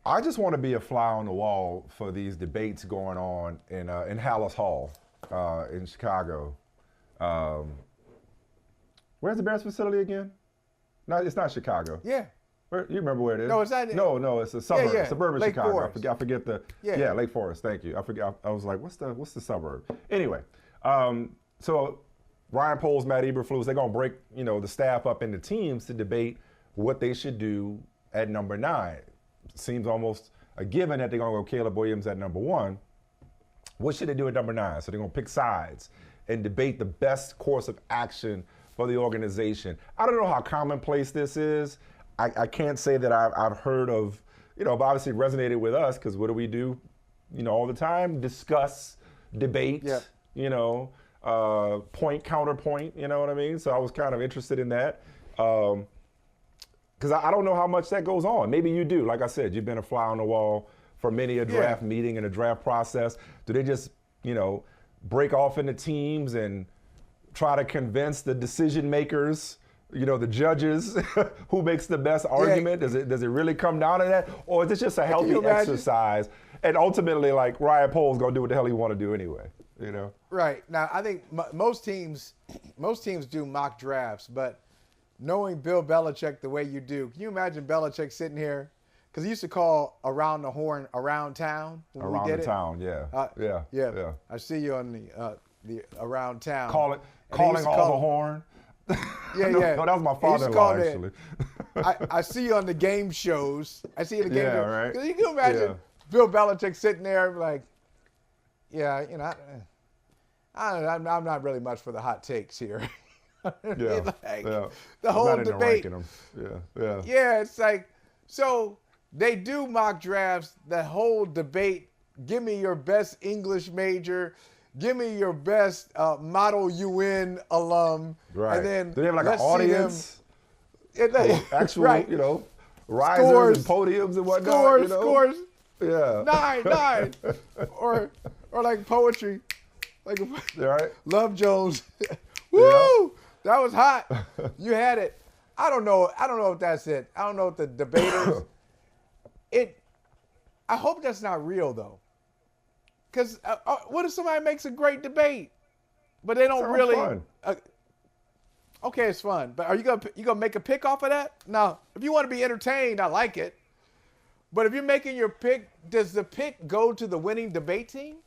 I just want to be a fly on the wall for these debates going on in Hallis Hall in Chicago. Um, where's the Bears facility again? No, it's not Chicago. Yeah. You remember where it is? No, it's not. No, it's a suburb, yeah. suburban Lake Chicago. Forest. I forget the. Yeah. Lake Forest. Thank you. I forget. I was like, what's the suburb? Anyway, so Ryan Poles, Matt Eberflus, they're gonna break the staff up into teams to debate what they should do at number 9. Seems almost a given that they're gonna go Caleb Williams at number 1. What should they do at number 9? So they're gonna pick sides and debate the best course of action for the organization. I don't know how commonplace this is. I can't say that I've heard of, but obviously it resonated with us because what do we do, all the time? Discuss, debate, point, counterpoint, you know what I mean? So I was kind of interested in that because I don't know how much that goes on. Maybe you do. Like I said, you've been a fly on the wall for many a draft meeting and a draft process. Do they just, break off into teams and try to convince the decision makers, the judges, who makes the best argument? Does it really come down to that? Or is it just a healthy exercise? And ultimately, like, Ryan Poles going to do what the hell he want to do anyway, Right. Now, I think most teams do mock drafts, but knowing Bill Belichick the way you do, can you imagine Belichick sitting here? Because he used to call Around the Horn Around Town when Around we did the it. Town, yeah. Yeah. I see you on the Around Town. Calling all the horn. Yeah. No, that was my father-in-law, actually. I see you on the game shows. I see you in the game shows. Right. You can imagine Bill Belichick sitting there like, I'm not really much for the hot takes here. The whole debate. Yeah, it's like, so they do mock drafts, the whole debate. Give me your best English major. Give me your best Model UN alum. Right. And then do they have like an audience? Actual, right. risers and podiums and whatnot. Scores. Yeah. 9. or like poetry. Like right. Love Jones. Woo! That was hot. You had it. I don't know if that's it. I don't know if the debaters. I hope that's not real though. Because what if somebody makes a great debate, but they don't really? Fun. Okay, it's fun, but are you gonna make a pick off of that? No. If you want to be entertained, I like it. But if you're making your pick, does the pick go to the winning debate team?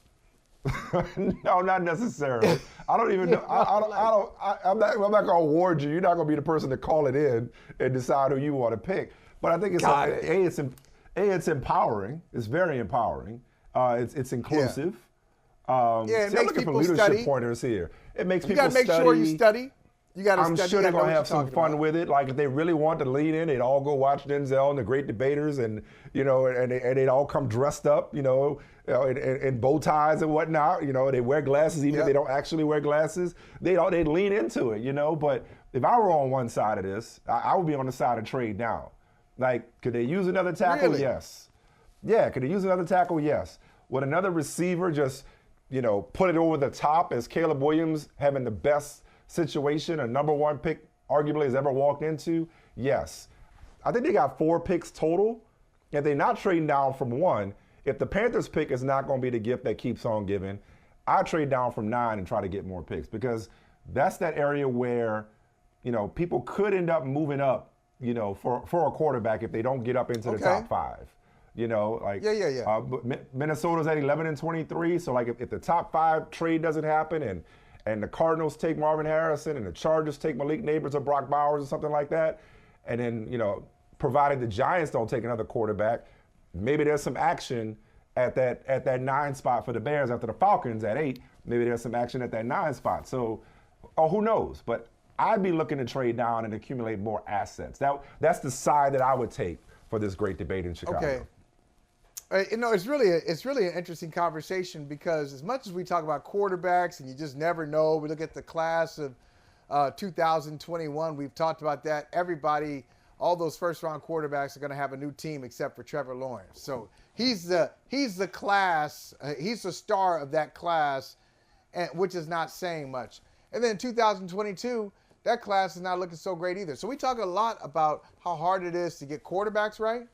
No, not necessarily. I don't even know. I'm not going to award you. You're not going to be the person to call it in and decide who you want to pick. But I think it's empowering. It's very empowering. It's inclusive. It makes I'm looking people for leadership study. pointers here. It makes You people got to make sure you study. You got to I'm study. sure they're going to have some fun about. with it. Like if they really want to lean in, they'd all go watch Denzel and the great debaters, and and they'd all come dressed up, in bow ties and whatnot. They wear glasses even if they don't actually wear glasses. They'd lean into it, But if I were on one side of this, I would be on the side of trade down. Like, could they use another tackle? Really? Yes. Yeah, could they use another tackle? Yes. Would another receiver just, put it over the top as Caleb Williams having the best situation a number 1 pick arguably has ever walked into? Yes. I think they got 4 picks total. If they're not trading down from 1, if the Panthers pick is not going to be the gift that keeps on giving, I trade down from 9 and try to get more picks because that's that area where, people could end up moving up, for a quarterback if they don't get up into the top 5. Minnesota's at 11-23. So like if the top 5 trade doesn't happen and the Cardinals take Marvin Harrison and the Chargers take Malik Neighbors or Brock Bowers or something like that, and then, provided the Giants don't take another quarterback, maybe there's some action at that 9 spot for the Bears after the Falcons at 8. Maybe there's some action at that 9 spot. So, who knows? But I'd be looking to trade down and accumulate more assets. That's the side that I would take for this great debate in Chicago. Okay. It's really an interesting conversation because as much as we talk about quarterbacks and you just never know, we look at the class of 2021. We've talked about that. Everybody, all those first-round quarterbacks are going to have a new team except for Trevor Lawrence. So he's the class. He's the star of that class, which is not saying much. And then 2022, that class is not looking so great either. So we talk a lot about how hard it is to get quarterbacks right.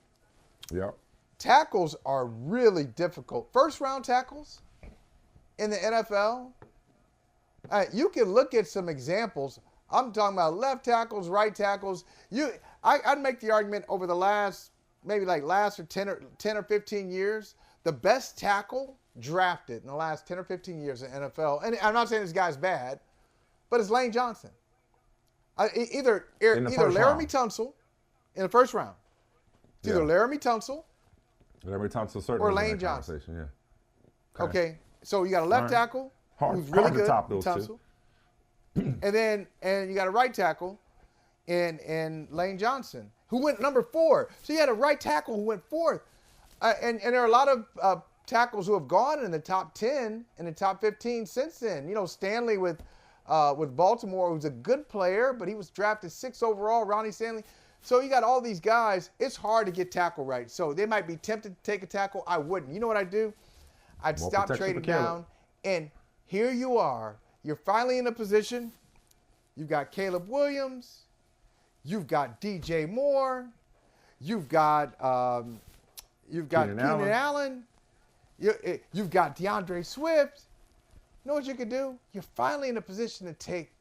Yep. tackles are really difficult. First-round tackles in the NFL, you can look at some examples. I'm talking about left tackles, right tackles. I'd make the argument over the last 10 or 15 years, the best tackle drafted in the last 10 or 15 years in the NFL, and I'm not saying this guy's bad, but it's Lane Johnson. Either Laramie Tunsil in the first round. It's either Laramie Tunsil or Lane Johnson. Yeah. Okay, so you got a left tackle who's really good, Tunsil, and you got a right tackle in Lane Johnson, who went number 4. So you had a right tackle who went 4th, and there are a lot of tackles who have gone in the top 10 and the top 15 since then. You know, Stanley with Baltimore, who's a good player, but he was drafted 6th overall, Ronnie Stanley. So you got all these guys. It's hard to get tackle right. So they might be tempted to take a tackle. I wouldn't. You know what I'd do? I'd stop trading down. And here you are. You're finally in a position. You've got Caleb Williams. You've got DJ Moore. You've got Keenan Allen. You've got DeAndre Swift. You know what you could do? You're finally in a position to take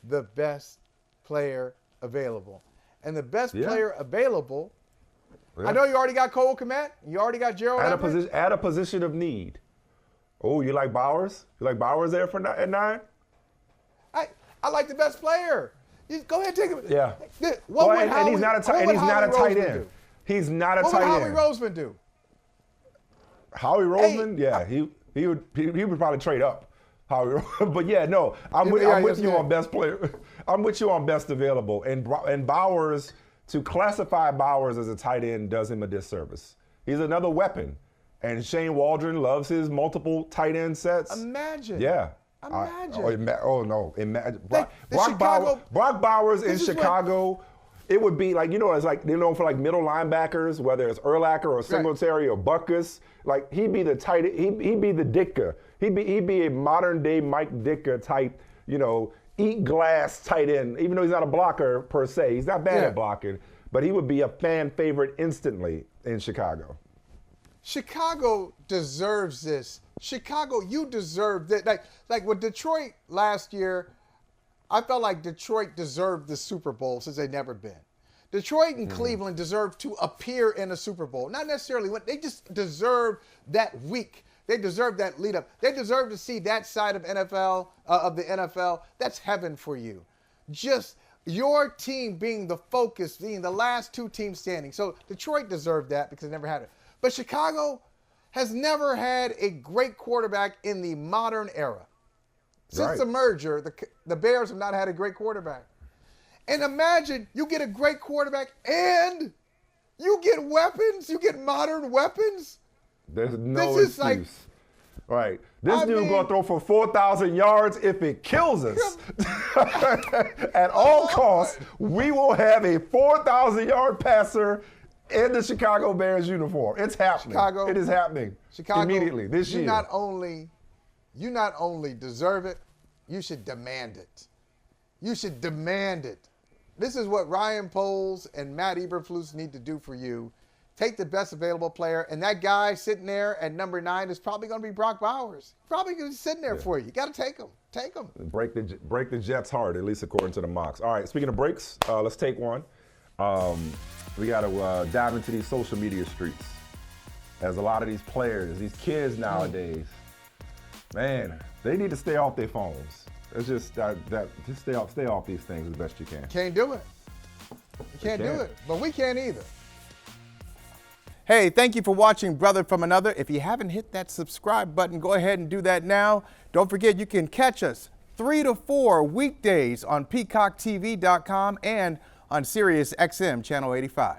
the best player available. And the best player available, I know you already got Cole Kmet. You already got Gerald Everett. At a position of need. Oh, you like Bowers? You like Bowers there at 9? I like the best player. Go ahead, take him. Yeah. And he's not a tight end. He's not a tight end. What would Howie Roseman do? Howie Roseman? Yeah, he would probably trade up. But yeah, no, I'm with you on best player. I'm with you on best available. And Bowers, to classify Bowers as a tight end does him a disservice. He's another weapon. And Shane Waldron loves his multiple tight end sets. Imagine. Yeah. Imagine. Imagine. Brock Bowers in Chicago. It would be like, it's like they're known for like middle linebackers, whether it's Urlacher or Singletary or Butkus. Like he'd be the tight. He'd be the Ditka. He'd be a modern day Mike Ditka type. Eat glass tight end. Even though he's not a blocker per se, he's not bad at blocking, but he would be a fan favorite instantly in Chicago. Chicago deserves this. Chicago, you deserve that. Like with Detroit last year, I felt like Detroit deserved the Super Bowl since they'd never been. Detroit and Cleveland deserved to appear in a Super Bowl. Not necessarily win. They just deserve that week. They deserve that lead up. They deserve to see that side of the NFL. That's heaven for you. Just your team being the focus, being the last 2 teams standing. So Detroit deserved that because they never had it. But Chicago has never had a great quarterback in the modern era. Since the merger, the Bears have not had a great quarterback. And imagine you get a great quarterback and you get weapons, you get modern weapons. There's no excuse. Right. This dude going to throw for 4,000 yards if it kills us. At all costs, we will have a 4,000-yard passer in the Chicago Bears uniform. It's happening. It is happening. Chicago, immediately this year. You not only deserve it, you should demand it. You should demand it. This is what Ryan Poles and Matt Eberflus need to do for you. Take the best available player, and that guy sitting there at number 9 is probably going to be Brock Bowers. Probably going to be sitting there for you. You got to take him. Take him. Break the Jets' heart, at least according to the mocks. All right, speaking of breaks, let's take one. We got to dive into these social media streets. As a lot of these players, these kids nowadays, man, they need to stay off their phones. It's just just stay off these things as best you can. Can't do it. You can't do it, but we can't either. Hey, thank you for watching Brother from Another. If you haven't hit that subscribe button, go ahead and do that now. Don't forget you can catch us 3 to 4 weekdays on PeacockTV.com and on Sirius XM Channel 85.